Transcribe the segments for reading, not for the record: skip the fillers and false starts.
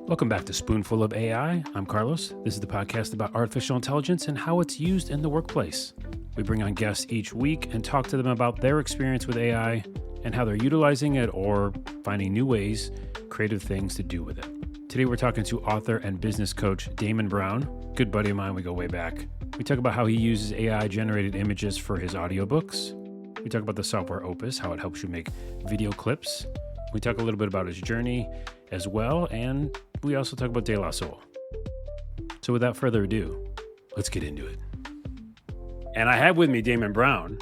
Welcome back to Spoonful of AI. I'm Carlos. This is the podcast about artificial intelligence and how it's used in the workplace. We bring on guests each week and talk to them about their experience with AI and how they're utilizing it or finding new ways, creative things to do with it. Today we're talking to author and business coach Damon Brown, good buddy of mine. We go way back. We talk about how he uses AI-generated images for his audiobooks. We talk about the software Opus, how it helps you make video clips. We talk a little bit about his journey as well, and we also talk about De La Soul. So without further ado, let's get into it. And I have with me Damon Brown,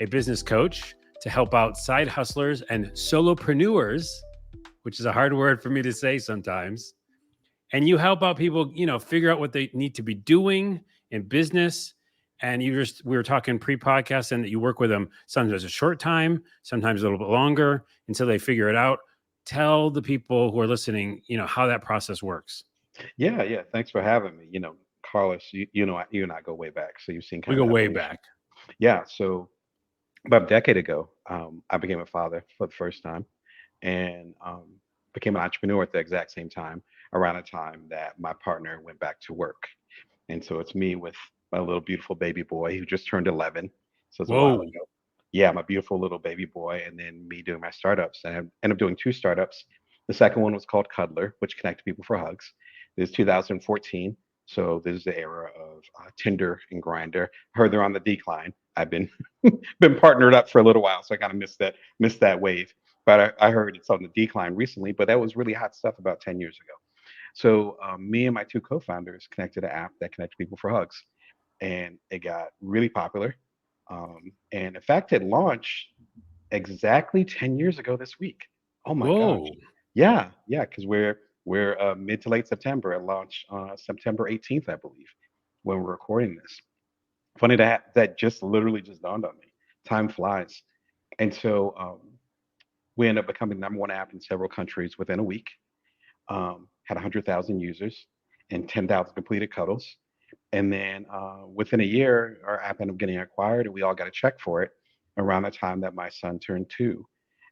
a business coach to help out side hustlers and solopreneurs, which is a hard word for me to say sometimes. And you help out people, figure out what they need to be doing in business. And we were talking pre-podcast, and that you work with them sometimes a short time, sometimes a little bit longer until they figure it out. Tell the people who are listening, how that process works. Yeah. Thanks for having me. Carlos, you and I go way back, so you've seen We kind go of the way evolution. back. Yeah. So about a decade ago, I became a father for the first time, and became an entrepreneur at the exact same time, around the time that my partner went back to work. And so it's me with my little beautiful baby boy who just turned 11. So it's a while Whoa. ago. Yeah, my beautiful little baby boy, and then me doing my startups. And I ended up doing two startups. The second one was called Cuddler, which connected people for hugs. This is 2014. So this is the era of Tinder and Grinder. Heard they're on the decline. I've been been partnered up for a little while, so I kind of missed that wave. But I heard it's on the decline recently. But that was really hot stuff about 10 years ago. So me and my two co-founders connected an app that connected people for hugs, and it got really popular. And in fact, it launched exactly 10 years ago this week. Oh my gosh. Whoa. Yeah, because we're mid to late September. It launched September 18th, I believe, when we're recording this. Funny that just literally just dawned on me. Time flies. And so we end up becoming number one app in several countries within a week. Had 100,000 users and 10,000 completed cuddles. And then within a year, our app ended up getting acquired, and we all got a check for it around the time that my son turned 2.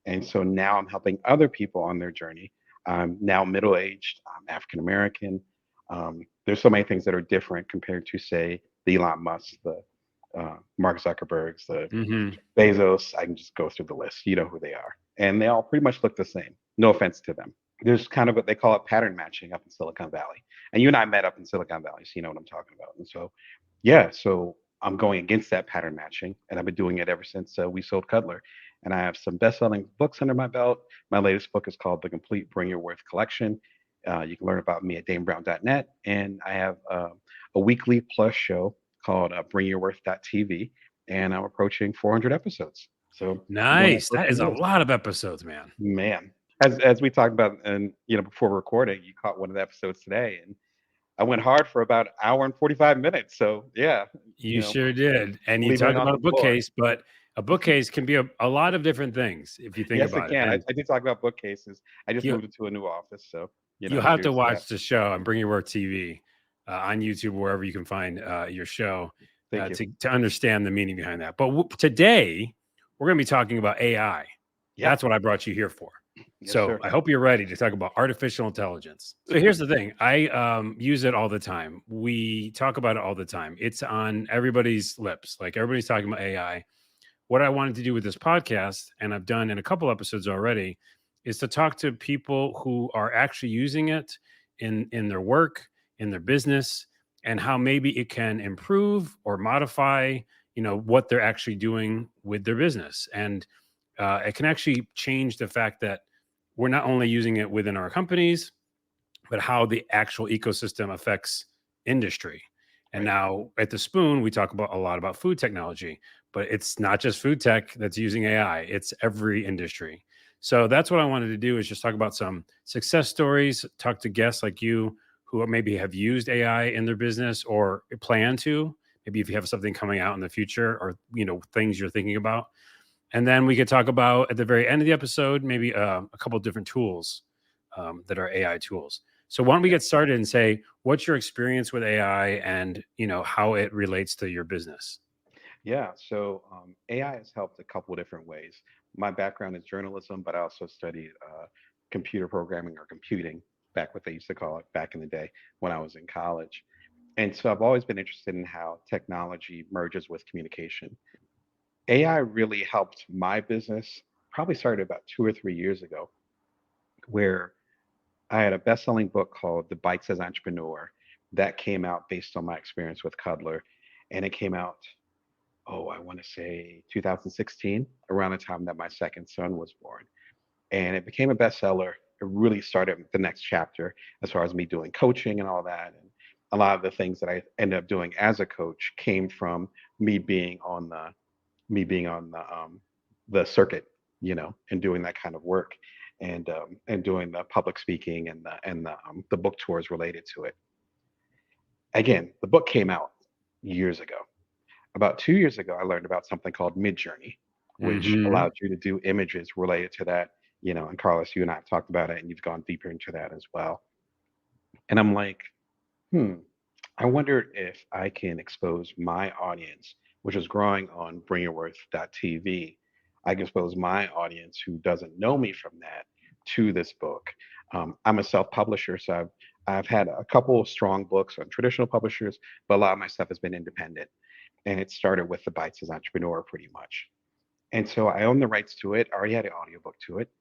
And so now I'm helping other people on their journey. I'm now middle aged, I'm African American. There's so many things that are different compared to, say, the Elon Musk, the Mark Zuckerbergs, the Hmm. Bezos. I can just go through the list. You know who they are. And they all pretty much look the same. No offense to them. There's kind of what they call it pattern matching up in Silicon Valley. And you and I met up in Silicon Valley, so you know what I'm talking about. And so, yeah, so I'm going against that pattern matching, and I've been doing it ever since we sold Cuddler. And I have some best-selling books under my belt. My latest book is called The Complete Bring Your Worth Collection. You can learn about me at damebrown.net, and I have a weekly plus show called bringyourworth.tv, and I'm approaching 400 episodes. So I'm going Nice. for a That few is a years. lot of episodes, man. Man, as we talked about, and before recording, you caught one of the episodes today, and I went hard for about an hour and 45 minutes. So yeah, You sure did. And you leaving talk it on about a the floor. bookcase, but a bookcase can be a lot of different things if you think Yes, it about it. can. I, And I did talk about bookcases. I just you moved into a new office, so you have to cheers to that. watch the show on Bring Your Work TV on YouTube, wherever you can find your show Thank you. to understand the meaning behind that. But today, we're going to be talking about AI. Yeah. That's what I brought you here for. Yes, So sir. I hope you're ready to talk about artificial intelligence. So here's the thing. I use it all the time. We talk about it all the time. It's on everybody's lips. Like everybody's talking about AI. What I wanted to do with this podcast, and I've done in a couple episodes already, is to talk to people who are actually using it in their work, in their business, and how maybe it can improve or modify, what they're actually doing with their business. And it can actually change the fact that we're not only using it within our companies, but how the actual ecosystem affects industry. And Right. now at the Spoon, we talk about a lot about food technology, but it's not just food tech that's using AI, it's every industry. So that's what I wanted to do, is just talk about some success stories, talk to guests like you who maybe have used AI in their business or plan to, maybe if you have something coming out in the future, or things you're thinking about. And then we could talk about at the very end of the episode, maybe a couple of different tools that are AI tools. So why don't we Yeah. get started and say, what's your experience with AI and how it relates to your business? Yeah. So AI has helped a couple different ways. my background is journalism, but I also studied computer programming or computing, back what they used to call it back in the day when I was in college. And so I've always been interested in how technology merges with communication. AI really helped my business, probably started about 2 or 3 years ago, where I had a best-selling book called The Bite Says Entrepreneur that came out based on my experience with Cuddler. And it came out, oh, I want to say 2016, around the time that my second son was born. And it became a bestseller. It really started the next chapter as far as me doing coaching and all that. And a lot of the things that I ended up doing as a coach came from me being on the the circuit, and doing that kind of work, and doing the public speaking and the book tours related to it. Again, the book came out years ago. About 2 years ago, I learned about something called Midjourney, which Hmm. allowed you to do images related to that. And Carlos, you and I have talked about it, and you've gone deeper into that as well. And I'm like, hmm, I wonder if I can expose my audience, which is growing on bringyourworth.tv. I can expose my audience who doesn't know me from that to this book. I'm a self-publisher, so I've had a couple of strong books on traditional publishers, but a lot of my stuff has been independent. And it started with the Bites as Entrepreneur pretty much. And so I own the rights to it. I already had an audiobook to it.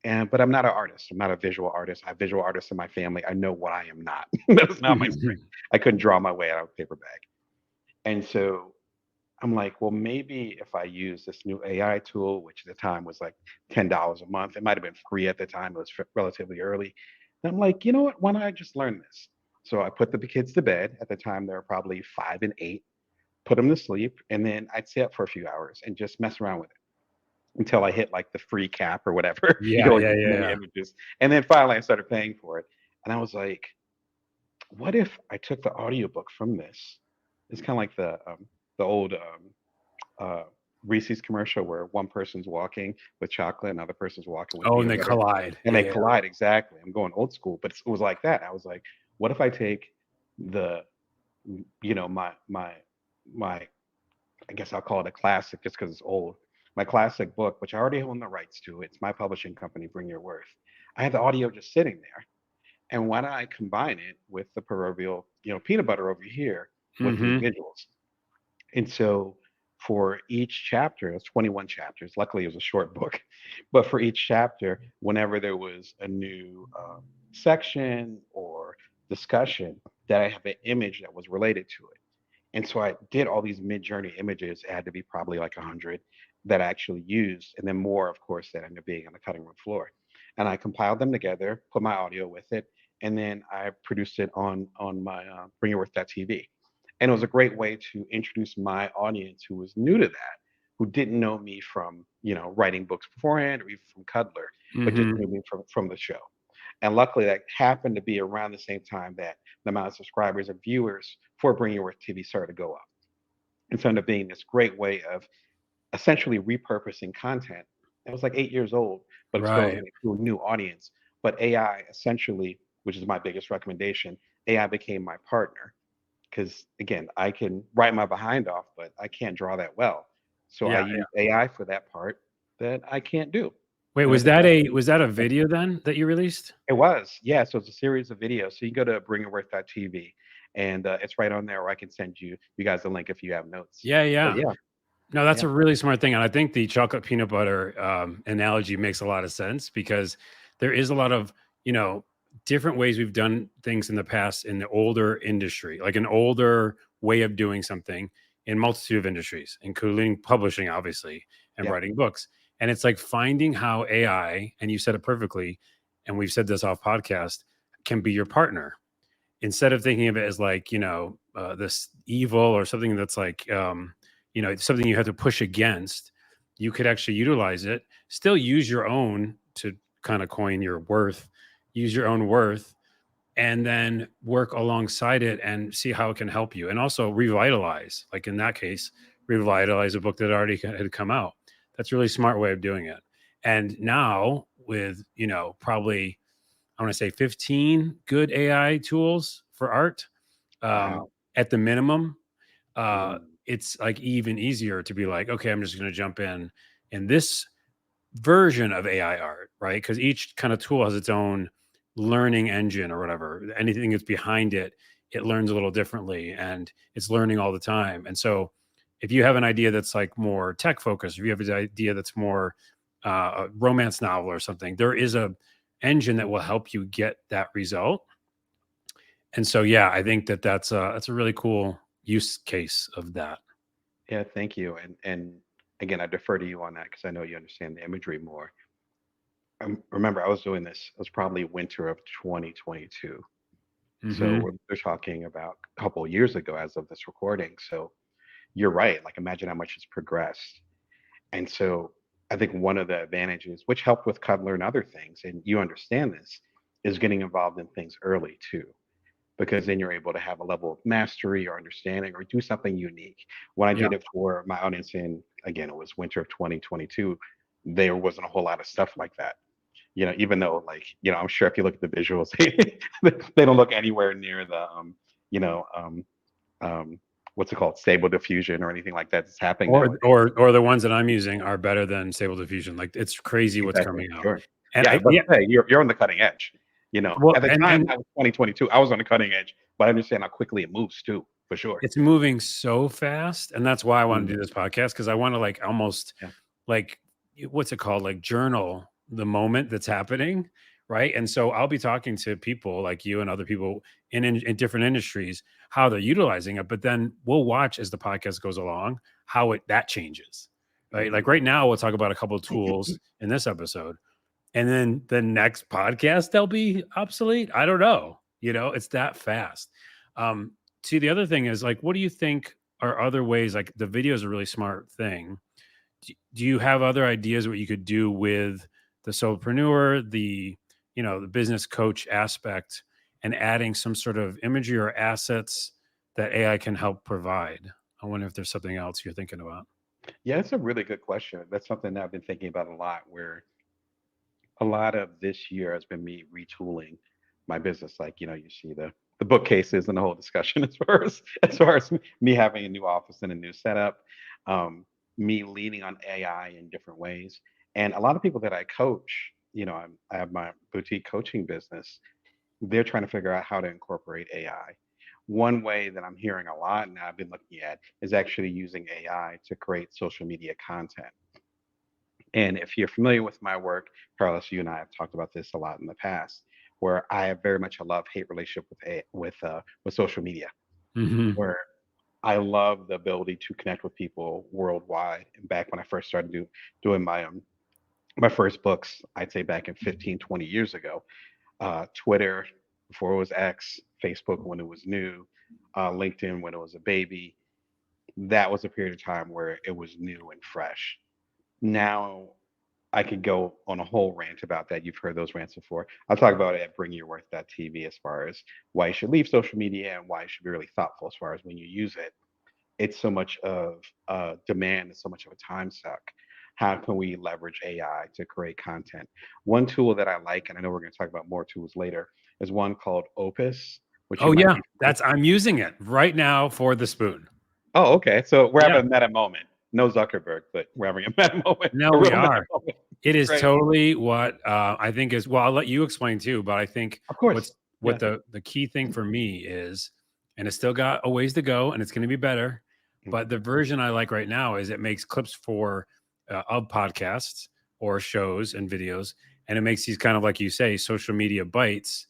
But I'm not an artist. I'm not a visual artist. I have visual artists in my family. I know what I am not. That is not my strength. I couldn't draw my way out of a paper bag. And so I'm like, well, maybe if I use this new AI tool, which at the time was like $10 a month, it might have been free at the time. It was relatively early. And I'm like, you know what? Why don't I just learn this? So I put the kids to bed. At the time, they were probably 5 and 8. Put them to sleep, and then I'd stay up for a few hours and just mess around with it until I hit like the free cap or whatever. You can Yeah, only yeah, do so yeah, many yeah. images. And then finally I started paying for it. And I was like, what if I took the audiobook from this? It's kind of like the old uh, Reese's commercial where one person's walking with chocolate, and another person's walking with Oh, and peanut they butter, collide. and Yeah, they yeah. collide exactly. I'm going old school, but it was like that. I was like, what if I take the, my I guess I'll call it a classic just because it's old. My classic book, which I already own the rights to, it's my publishing company, Bring Your Worth. I had the audio just sitting there. And why don't I combine it with the proverbial, peanut butter over here with these Hmm. visuals? And so for each chapter, it's 21 chapters. Luckily, it was a short book. But for each chapter, whenever there was a new section or discussion, that I have an image that was related to it. And so I did all these mid-journey images. It had to be probably like 100 that I actually used, and then more, of course, that ended up being on the cutting room floor. And I compiled them together, put my audio with it, and then I produced it on my BringYourWorth.tv. And it was a great way to introduce my audience who was new to that, who didn't know me from writing books beforehand or even from Cuddler, but just Hmm. knew me from the show. And luckily, that happened to be around the same time that the amount of subscribers and viewers for Bring Your Worth TV started to go up. And so ended up being this great way of essentially repurposing content that was like 8 years old, but Right. exposing it to a new audience. But AI essentially, which is my biggest recommendation, AI became my partner because again, I can write my behind off, but I can't draw that well. So I Yeah. use AI for that part that I can't do. Wait, And I was think that that's a was that a video then that you released? it was, yeah. So it's a series of videos. So you can go to bringyourworth.tv, and it's right on there. Or I can send you guys the link if you have notes. Yeah, But yeah. yeah, No, that's yeah, a really smart thing, and I think the chocolate peanut butter analogy makes a lot of sense because there is a lot of you know different ways we've done things in the past in the older industry, like an older way of doing something in multitude of industries, including publishing, obviously, and yeah, writing books. And it's like finding how AI, and you said it perfectly, and we've said this off podcast, can be your partner instead of thinking of it as like this evil or something that's like something you have to push against. You could actually utilize it, still use your own to kind of coin your worth, use your own worth, and then work alongside it and see how it can help you, and also revitalize, like in that case, revitalize a book that already had come out. That's a really smart way of doing it. And now with probably I want to say 15 good AI tools for art. wow, At the minimum, mm, it's like even easier to be like, okay, I'm just going to jump in this version of AI art, right? Because each kind of tool has its own learning engine or whatever. Anything that's behind it, it learns a little differently and it's learning all the time. And so if you have an idea that's like more tech focused, if you have an idea that's more a romance novel or something, there is a engine that will help you get that result. And so, yeah, I think that's a really cool use case of that. Yeah, thank you. And again, I defer to you on that because I know you understand the imagery more. Remember, I was doing this. It was probably winter of 2022. So Hmm. we're talking about a couple of years ago as of this recording. So you're right. Like, imagine how much it's progressed. And so I think one of the advantages, which helped with Cutler and other things, and you understand this, is getting involved in things early too, because then you're able to have a level of mastery or understanding or do something unique. When I Yeah. did it for my audience in, again, it was winter of 2022, there wasn't a whole lot of stuff like that. Even though, like, I'm sure if you look at the visuals, they don't look anywhere near the, you know, um, what's it called, stable diffusion or anything like that that's happening Or nowadays. or the ones that I'm using are better than Stable Diffusion. Like it's crazy what's Exactly. coming out. Sure. And Yeah, I I was about yeah, to say you're on the cutting edge. well, At the time and that was 2022, I was on the cutting edge, but I understand how quickly it moves too, for sure. it's moving so fast, and that's why I want to Mm, do this podcast because I want to like almost yeah. like what's it called? Like journal the moment that's happening, right? And so I'll be talking to people like you and other people in different industries how they're utilizing it, but then we'll watch as the podcast goes along how it that changes. Right? Hmm. Like right now we'll talk about a couple of tools in this episode. And then the next podcast they'll be obsolete. I don't know. It's that fast. Um, See, the other thing is like, what do you think are other ways? Like the video is a really smart thing. Do you have other ideas what you could do with the solopreneur, the business coach aspect, and adding some sort of imagery or assets that AI can help provide? I wonder if there's something else you're thinking about. Yeah, that's a really good question. That's something that I've been thinking about a lot, where a lot of this year has been me retooling my business. Like, you see the bookcases and the whole discussion as far as me having a new office and a new setup, um, me leaning on AI in different ways. And a lot of people that I coach, I have my boutique coaching business. They're trying to figure out how to incorporate AI. One way that I'm hearing a lot and I've been looking at is actually using AI to create social media content. And if you're familiar with my work, Carlos, you and I have talked about this a lot in the past, where I have very much a love-hate relationship with social media, Hmm. where I love the ability to connect with people worldwide. And back when I first started doing my first books, I'd say back in 15, 20 years ago, Twitter before it was X, Facebook when it was new, LinkedIn when it was a baby, that was a period of time where it was new and fresh. Now I could go on a whole rant about that. You've heard those rants before. I'll talk about it at bringyourworth.tv as far as why you should leave social media and why you should be really thoughtful as far as when you use it. It's so much of demand, it's so much of a time suck. How can we leverage AI to create content? One tool that I like, and I know we're going to talk about more tools later, is one called Opus, which you Oh might yeah, be. I'm using it right now for the spoon. Oh, okay. So we're Yeah. having a meta moment. No Zuckerberg, but we're having a meta moment, No, a we real meta are. moment. It is Great. totally what I think is. Well, I'll let you explain too, but I think Of course. what Yeah. the key thing for me is, and it's still got a ways to go, and it's going to be better. But Mhm. the version I like right now is it makes clips for of podcasts or shows and videos, and it makes these kind of like you say social media bites.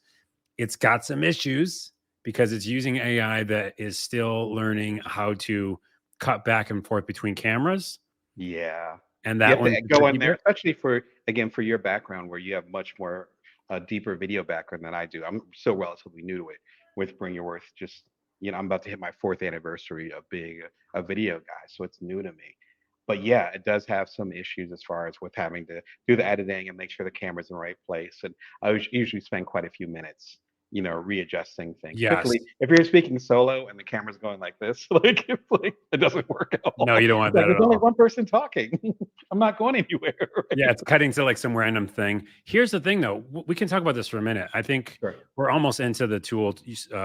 It's got some issues because it's using AI that is still learning how to cut back and forth between cameras, Yeah. and You that have one's to the go tricky in there, bit. especially for your background where you have much more deeper video background than I do. I'm still relatively new to it with Bring Your Worth. Just, I'm about to hit my fourth anniversary of being a video guy, so it's new to me. But yeah, it does have some issues as far as with having to do the editing and make sure the camera's in the right place. And usually spend quite a few minutes, readjusting things. Yes. Particularly if you're speaking solo and the camera's going like this, like it doesn't work at No, all. you don't want It's like that at there's only all. one person talking. I'm not going anywhere. Yeah, Right? it's cutting to like some random thing. Here's the thing, though. We can talk about this for a minute. I think Sure. we're almost into the tool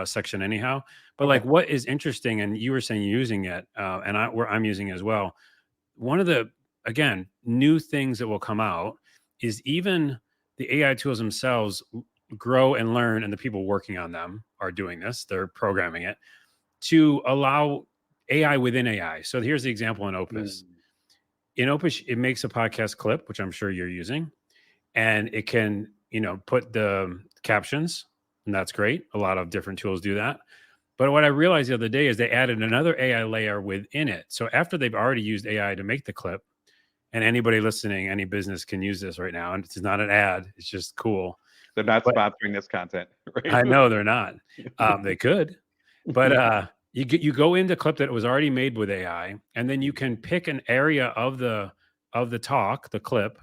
section, anyhow. But Okay. like, what is interesting, and you were saying you're using it, and where I'm using it as well. One of the again, new things that will come out is even the AI tools themselves grow and learn, and the people working on them are doing this. They're programming it to allow AI within AI. So here's the example in Opus. Mm. In Opus, it makes a podcast clip, which I'm sure you're using, and it can, put the captions, and that's great. A lot of different tools do that. But what I realized the other day is they added another AI layer within it. So after they've already used AI to make the clip, and anybody listening, any business can use this right now, and it's not an ad, it's just cool. They're not But sponsoring this content, right? I know they're not. They could, but you go into clip that was already made with AI, and then you can pick an area of the talk, the clip,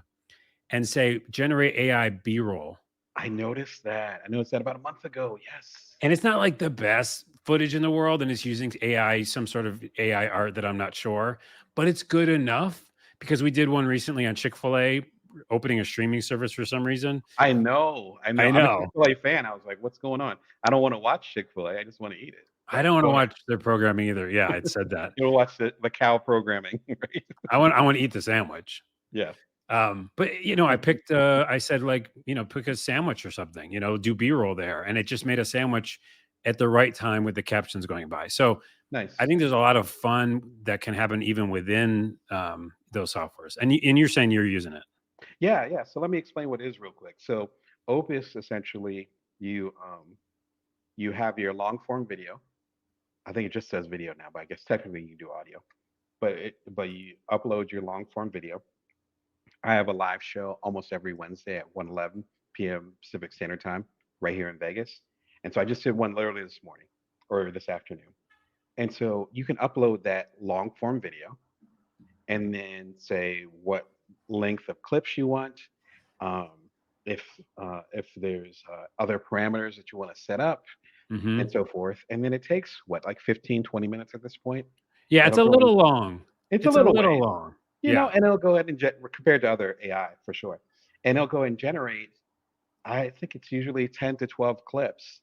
and say generate AI B-roll. I noticed that. I noticed that about a month ago. Yes. And it's not like the best footage in the world, and it's using AI, some sort of AI art that I'm not sure, but it's good enough because we did one recently on Chick-fil-A opening a streaming service for some reason. I know. I know. I I'm a know. Chick-fil-A fan. I was like, what's going on? I don't want to watch Chick-fil-A. I just want to eat it. I But don't want to go ahead. watch their programming either. Yeah, it said that. You'll watch the cow programming, right? I want to eat the sandwich. Yeah. But I said, like, pick a sandwich or something, do B-roll there. And it just made a sandwich at the right time with the captions going by. So Nice. I think there's a lot of fun that can happen even within those softwares. And you're saying you're using it. Yeah, yeah. So let me explain what it is real quick. So Opus essentially you have your long form video. I think it just says video now, but I guess technically you do audio. But you upload your long form video. I have a live show almost every Wednesday at 1:11 p.m. Pacific Standard Time right here in Vegas. And so I just did one literally this morning or this afternoon. And so you can upload that long form video and then say what length of clips you want, um, if there's other parameters that you want to set up, and Hmm. so forth. And then it takes what, like 15, 20 minutes at this point. Yeah, it's It'll a go in. little long. It's a It's a little little ways, long. Yeah. and it'll go ahead and compared to other AI for sure. And it'll go and generate. I think it's usually 10 to 12 clips,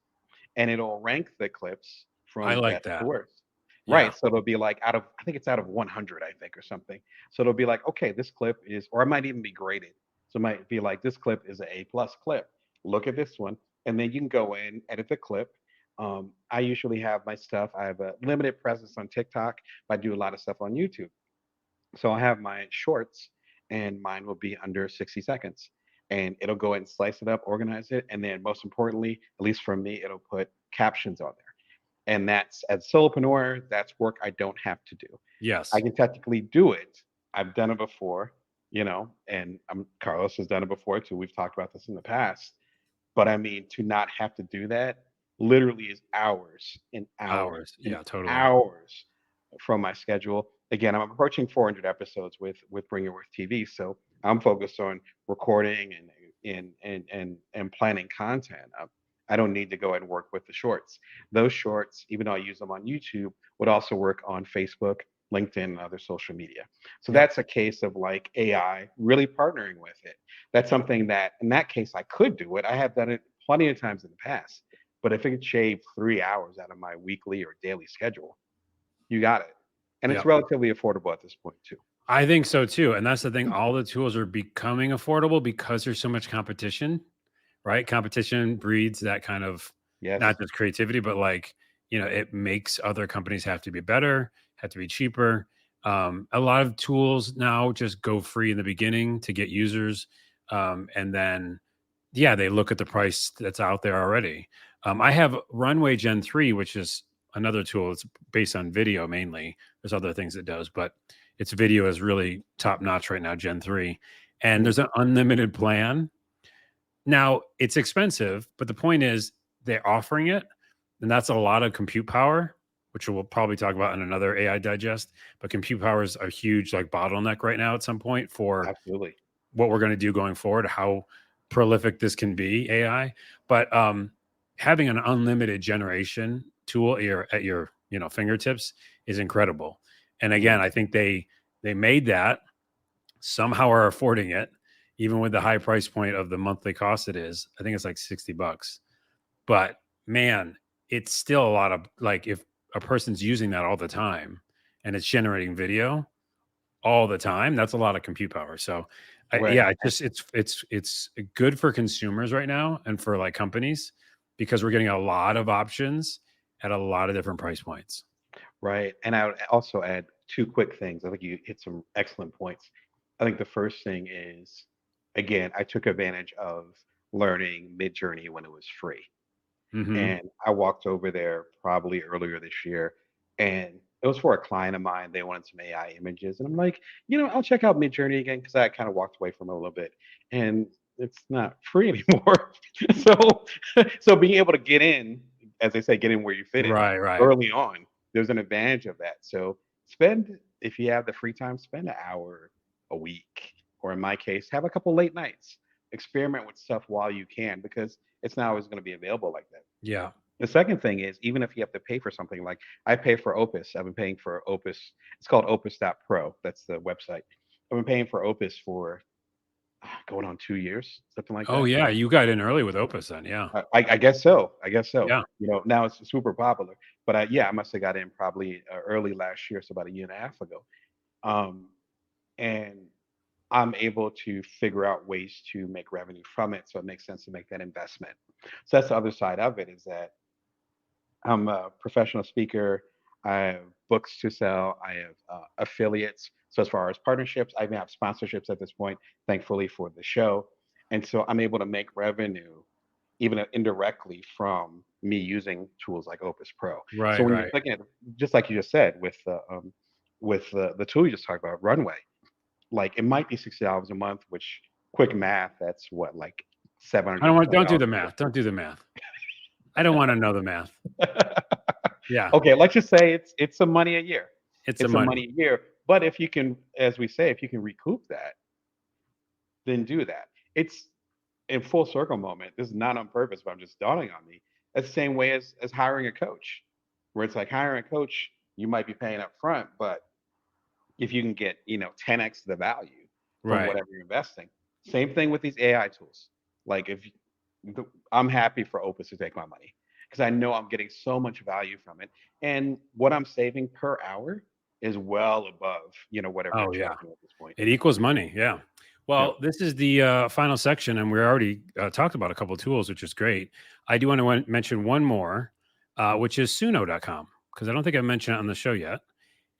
and it'll rank the clips I from like best to that. worst. Yeah. Right. So it'll be like I think it's out of 100, I think, or something. So it'll be like, okay, this clip is, or it might even be graded. So it might be like, this clip is an A plus clip. Look at this one. And then you can go in, edit the clip. I usually have my stuff. I have a limited presence on TikTok, but I do a lot of stuff on YouTube. So I have my shorts, and mine will be under 60 seconds. And it'll go ahead and slice it up, organize it. And then most importantly, at least for me, it'll put captions on there. And that's, as a solopreneur, that's work I don't have to do. I Yes. can technically do it. I've done it before, and Carlos has done it before too. We've talked about this in the past. But I mean, to not have to do that literally is hours and hours Hours. and Yeah, totally. hours from my schedule. Again, I'm approaching 400 episodes with Bring Your Worth TV, so I'm focused on recording and planning content. I don't need to go ahead and work with the shorts. Those shorts, even though I use them on YouTube, would also work on Facebook, LinkedIn, and other social media. So Yep. that's a case of like AI really partnering with it. That's something that, in that case, I could do it. I have done it plenty of times in the past. But if it could shave 3 hours out of my weekly or daily schedule, you got it. And it's Yep. relatively affordable at this point, too. I think so too. And that's the thing. All the tools are becoming affordable because there's so much competition, right? Competition breeds that kind of not Yes. just creativity, but like, it makes other companies have to be better, have to be cheaper. A lot of tools now just go free in the beginning to get users. And then, yeah, they look at the price that's out there already. I have Runway Gen 3, which is another tool. It's based on video mainly. There's other things it does, but its video is really top notch right now, Gen 3. And Mm. there's an unlimited plan. Now, it's expensive, but the point is they're offering it, and that's a lot of compute power, which we'll probably talk about in another AI digest. But compute power is a huge like bottleneck right now at some point for Absolutely. what we're going to do going forward, how prolific this can be AI. But having an unlimited generation tool at your fingertips is incredible. And again, Mm. I think they made that, somehow are affording it, even with the high price point of the monthly cost it is. I think it's like $60. But man, it's still a lot of, like, if a person's using that all the time and it's generating video, all the time, that's a lot of compute power. So, Right. yeah, it's good for consumers right now and for like companies because we're getting a lot of options at a lot of different price points. Right. And I would also add two quick things. I think you hit some excellent points. I think the first thing is, again, I took advantage of learning Midjourney when it was free. Hmm. And I walked over there probably earlier this year, and it was for a client of mine. They wanted some AI images, and I'm like, I'll check out Midjourney again because I kind of walked away from it a little bit, and it's not free anymore. so, so being able to get in, as they say, get in where you fit in Right, right. early on, there's an advantage of that. So spend if you have the free time, spend an hour a week, or in my case, have a couple late nights. Experiment with stuff while you can because it's not always going to be available like that. Yeah. The second thing is, even if you have to pay for something, like I pay for Opus. I've been paying for Opus. It's called Opus.pro. That's the website. I've been paying for Opus for going on 2 years, something like Oh that. yeah, you got in early with Opus then. Yeah. I guess so. I guess so. Yeah. Now it's super popular. But yeah, I must have got in probably early last year, so about a year and a half ago. Um, and I'm able to figure out ways to make revenue from it, so it makes sense to make that investment. So that's the other side of it is that I'm a professional speaker. I have books to sell. I have affiliates. So as far as partnerships, I even have sponsorships at this point, thankfully for the show. And so I'm able to make revenue even indirectly from me using tools like Opus Pro. So Right, when you're right. looking at, just like you just said, with the tool you just talked about, Runway, like it might be $60 a month, which quick math, that's what, like seven I hundred don't and want. twenty Don't do dollars the a year. math. Don't do the math. I don't want to know the math. Yeah, Okay, let's just say it's some money a year. it's the It's some money. money a year. But if you can, as we say, if you can recoup that, then do that. It's in full circle moment. This is not on purpose, but I'm just dawning on me. That's the same way as hiring a coach, where it's like hiring a coach, you might be paying up front, but if you can get 10x the value from Right. whatever you're investing. Same thing with these AI tools. Like I'm happy for Opus to take my money because I know I'm getting so much value from it, and what I'm saving per hour is well above whatever they're Oh yeah. charging at this point. It equals money. Yeah. Yep. Well, this is the final section, and we already talked about a couple of tools, which is great. I do want to mention one more, which is Suno.com, because I don't think I mentioned it on the show yet.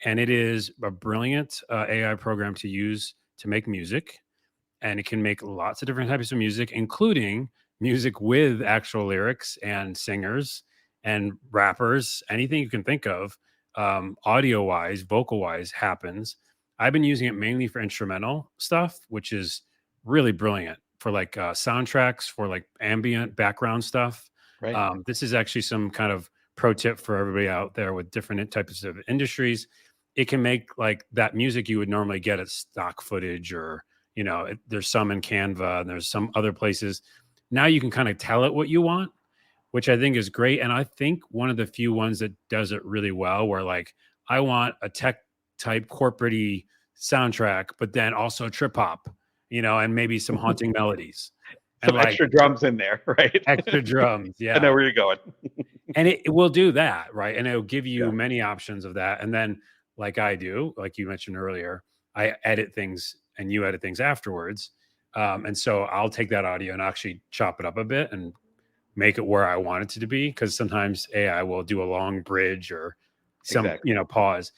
And it is a brilliant AI program to use to make music. And it can make lots of different types of music, including music with actual lyrics and singers and rappers. Anything you can think of, audio wise, vocal wise, happens. I've been using it mainly for instrumental stuff, which is really brilliant for like soundtracks, for like ambient background stuff. Right. This is actually some kind of pro tip for everybody out there with different types of industries. It can make like that music you would normally get at stock footage, or there's some in Canva and there's some other places. Now you can kind of tell it what you want, which I think is great. And I think one of the few ones that does it really well, where like I want a tech type corporate soundtrack, but then also trip hop, and maybe some haunting melodies and Some like extra drums in there, right? extra drums. I know Yeah. where you're going. And it will do that, right? And it'll give you Yeah. many options of that. And then, like I do, like you mentioned earlier, I edit things and you edit things afterwards. And so I'll take that audio and actually chop it up a bit and make it where I want it to be. Because sometimes AI will do a long bridge or some, Exactly. pause.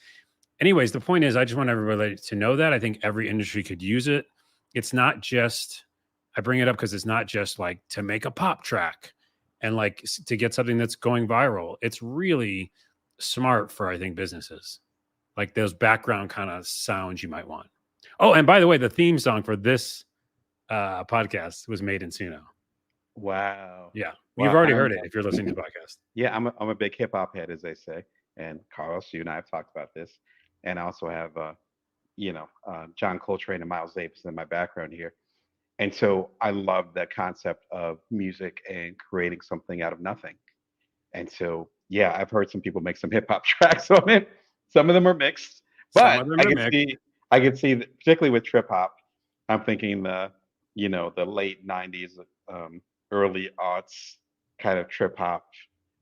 Anyways, the point is, I just want everybody to know that I think every industry could use it. It's not just, I bring it up because it's not just like to make a pop track and like to get something that's going viral. It's really smart for, I think, businesses, like those background kind of sounds you might want. Oh, and by the way, the theme song for this podcast was made in Suno. Wow. Yeah. You've Wow. already heard it if you're listening to the podcast. Yeah, I'm a big hip hop head, as they say. And Carlos, you and I have talked about this. And I also have John Coltrane and Miles Davis in my background here. And so I love that concept of music and creating something out of nothing. And so, yeah, I've heard some people make some hip hop tracks on it. Some of them are mixed, Some but of them are mixed. I can see that, particularly with trip hop. I'm thinking the late '90s, early aughts kind of trip hop,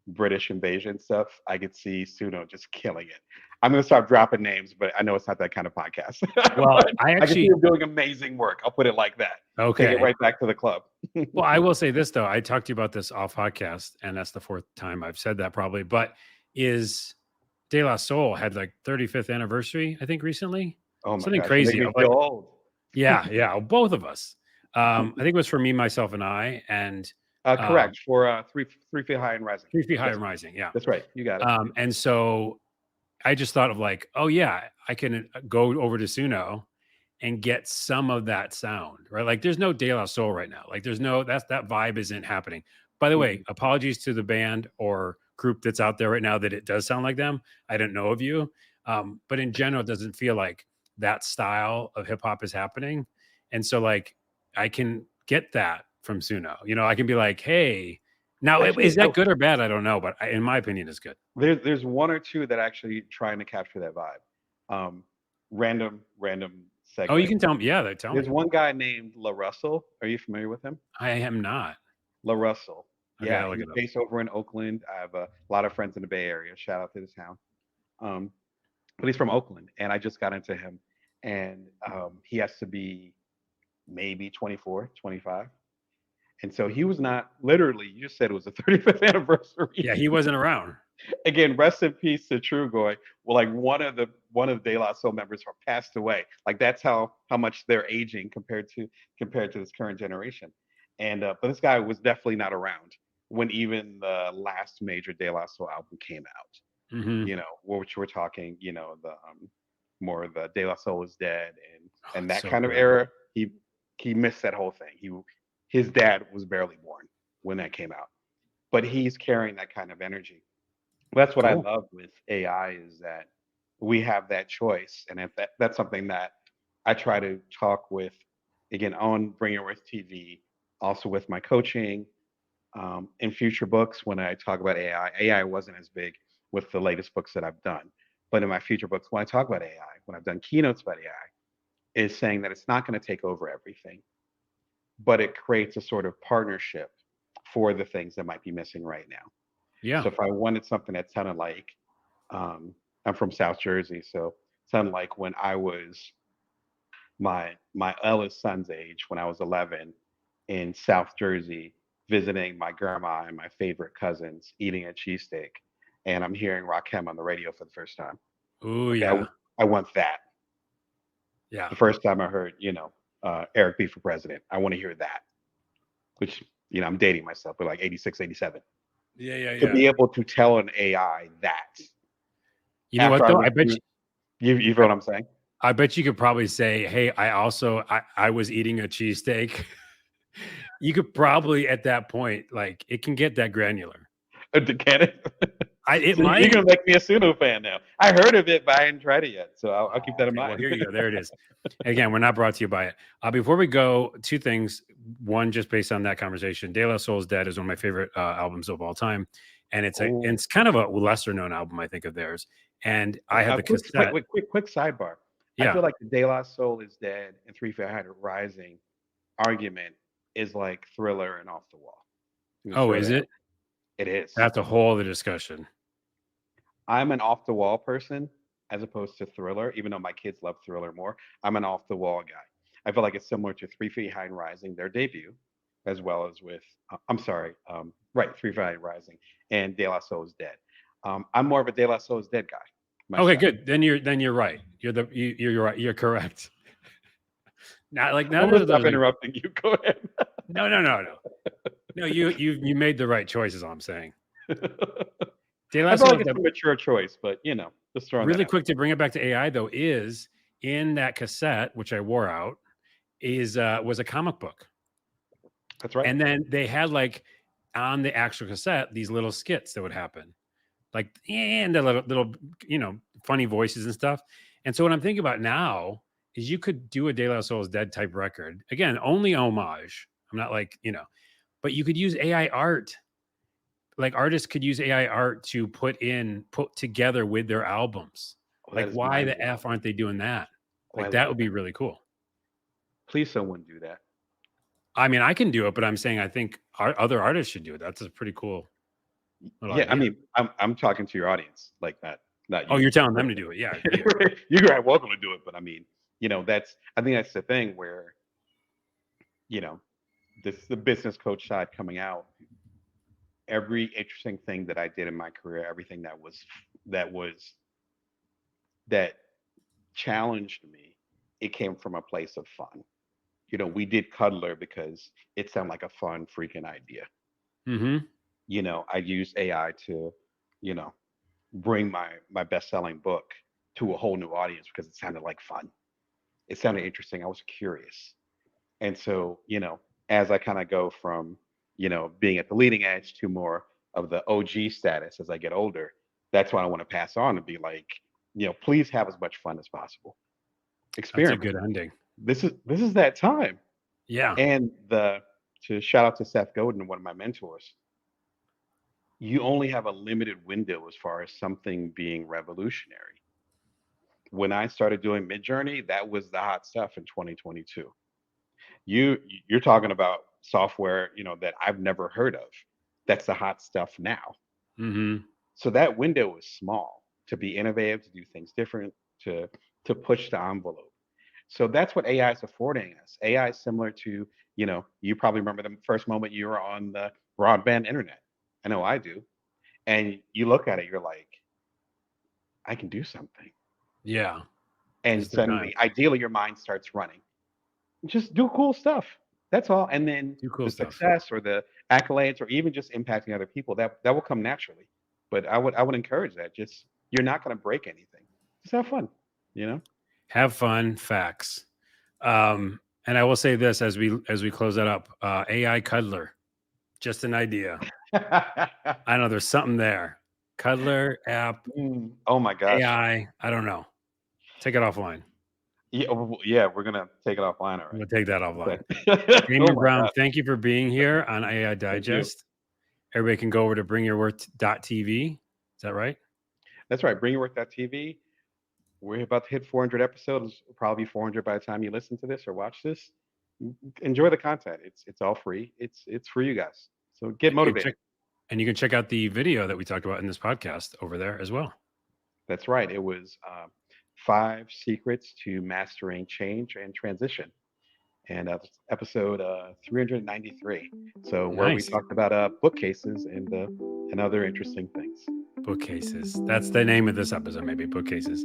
British invasion stuff. I could see Suno just killing it. I'm going to start dropping names, but I know it's not that kind of podcast. Well, But I I can see actually him doing amazing work. I'll put it like that. Take it okay. right back to the club. Well, I will say this though. I talked to you about this off podcast, and that's the fourth time I've said that probably. But is De La Soul had like 35th anniversary, I think, recently. Oh my Something gosh, you make crazy. me Of like, feel old. yeah, both of us. I think it was for me, myself, and I, and Correct for 3 feet high and rising. 3 feet high That's and rising. Yeah. that's right. You got it. And so I just thought of like, oh yeah, I can go over to Suno and get some of that sound, right? Like there's no De La Soul right now. Like there's no that vibe isn't happening. By the way, Mhm. apologies to the band or group that's out there right now that it does sound like them. I don't know of you. But in general, it doesn't feel like that style of hip hop is happening. And so like I can get that from Suno. You know, I can be like, hey, now Actually, is that good or bad? I don't know, but in my opinion, it's good. there's one or two that actually trying to capture that vibe. Um, random Oh, you segue. can tell me. Yeah, they tell There's me. one guy named La Russell. Are you familiar with him? I am not. La Russell. Okay, Yeah, I'll look he's it up. based over in Oakland. I have a lot of friends in the Bay Area. Shout out to the town. Um, but he's from Oakland, and I just got into him, and he has to be maybe 24, 25. And so he was not literally, you just said it was the 35th anniversary. Yeah, he wasn't around. Again, rest in peace to Trugoy. Well, like one of the De La Soul members passed away. Like that's how much they're aging compared to this current generation. And but this guy was definitely not around when even the last major De La Soul album came out. Hmm. Which we're talking, the more the De La Soul is dead Oh, and it's that so kind of good. era. He missed that whole thing. His dad was barely born when that came out, but he's carrying that kind of energy. That's what I Cool. love with AI is that we have that choice, and if that's something that I try to talk with again on Bring Your Worth TV, also with my coaching, in future books when I talk about AI. AI wasn't as big with the latest books that I've done, but in my future books, when I talk about AI, when I've done keynotes about AI, is saying that it's not going to take over everything, but it creates a sort of partnership for the things that might be missing right now. Yeah. So if I wanted something that sounded like, I'm from South Jersey, so sounded like when I was my eldest son's age, when I was 11, in South Jersey, visiting my grandma and my favorite cousins, eating a cheesesteak, and I'm hearing Rakim on the radio for the first time. Oh Okay, yeah. I want that. Yeah. The first time I heard, Eric B for president, I want to hear that. Which I'm dating myself, but like 86, 87. Yeah. Yeah. To Yeah. be able to tell an AI that You know after what I though? went through, you feel what I'm saying? I bet you could probably say, "Hey, I was eating a cheesesteak." You could probably at that point, like it can get that granular. Can it? It So you're might. gonna make me a pseudo fan now. I heard of it, but I hadn't tried it yet, so I'll keep that in Okay, well, mind. here you go. There it is. Again, we're not brought to you by it. Before we go, two things. One, just based on that conversation, De La Soul's Dead is one of my favorite albums of all time, and Oh, it's kind of a lesser known album, I think, of theirs. And I had the cassette. quick sidebar. I Yeah. feel like the De La Soul is Dead and 3 Fahrenheit Rising argument is like Thriller and Off the Wall. I'm gonna Oh, throw is that. it? It is. That's a whole other discussion. I'm an off the wall person as opposed to Thriller, even though my kids love Thriller more. I'm an off the wall guy. I feel like it's similar to 3 Feet High and Rising, their debut, as well as with, I'm sorry, right, 3 Feet High and Rising and De La Soul is Dead. I'm more of a De La Soul is Dead guy Okay, myself. good. Then you're right. You're right. You're correct. Not like I'm none gonna of those. stop Like, interrupting you. Go ahead. no. You made the right choice. Is all I'm saying. De I La feel like Soul, it's a mature choice, but just throwing that really out. quick to bring it back to AI though, is in that cassette, which I wore out, is was a comic book. That's right. And then they had like on the actual cassette these little skits that would happen. Like and the little funny voices and stuff. And so what I'm thinking about now is you could do a De La Soul's Dead type record. Again, only homage. I'm not like, but you could use AI art. Like artists could use AI art to put together with their albums. Oh, that Like is why mind the F blowing. aren't they doing that? Oh, I Like that love would be that. really cool. Please, someone do that. I mean, I can do it, but I'm saying I think other artists should do it. That's a pretty cool little Yeah, I idea. mean, I'm talking to your audience like that. not Oh, you. you're telling them to do it. Yeah. Yeah. You're welcome to do it, but I mean, I think that's the thing where, you know, this the business coach side coming out. Every interesting thing that I did in my career, everything that was that challenged me, it came from a place of fun. We did Cuddler because it sounded like a fun freaking idea. Mm-hmm. I used AI to, you know, bring my best-selling book to a whole new audience because it sounded like fun. It sounded interesting. I was curious. And so, as I kind of go from, being at the leading edge to more of the OG status as I get older, that's what I want to pass on and be like, please have as much fun as possible. That's a Experiment. good ending. This is that time. Yeah. And the to shout out to Seth Godin, one of my mentors, you only have a limited window as far as something being revolutionary. When I started doing Midjourney, that was the hot stuff in 2022. You you're talking about software, that I've never heard of. That's the hot stuff now. Mm-hmm. So that window is small to be innovative, to do things different, to push the envelope. So that's what AI is affording us. AI is similar to, you probably remember the first moment you were on the broadband internet. I know I do. And you look at it, you're like, I can do something. Yeah. And It's the time. suddenly, ideally, your mind starts running. Just do cool stuff. That's all. And then Do cool the stuff. success or the accolades or even just impacting other people, that will come naturally. But I would encourage that. Just you're not going to break anything. Just have fun, you know? Have fun. Facts. And I will say this as we close that up. AI Cuddler. Just an idea. I know there's something there. Cuddler app, Oh my gosh. AI. I don't know. Take it offline. Yeah, yeah, we're gonna take it offline, all We'll right. take that offline. Okay. Oh Damon my Brown, god. thank you for being here on AI Thank you. Digest. Everybody can go over to bringyourworth.tv. Is that right? That's right. Bringyourworth.tv. We're about to hit 400 episodes. It'll probably be 400 by the time you listen to this or watch this. Enjoy the content. It's all free. It's for you guys. So get And you can motivated. check and you can check out the video that we talked about in this podcast over there as well. That's right. It was 5 secrets to mastering change and transition, and episode 393. So where we Nice. talked about bookcases and other interesting things. Bookcases. That's the name of this episode, maybe. Bookcases.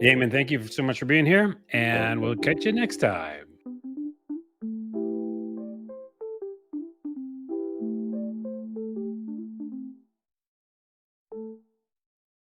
Damon, thank you so much for being here, and we'll catch you next time.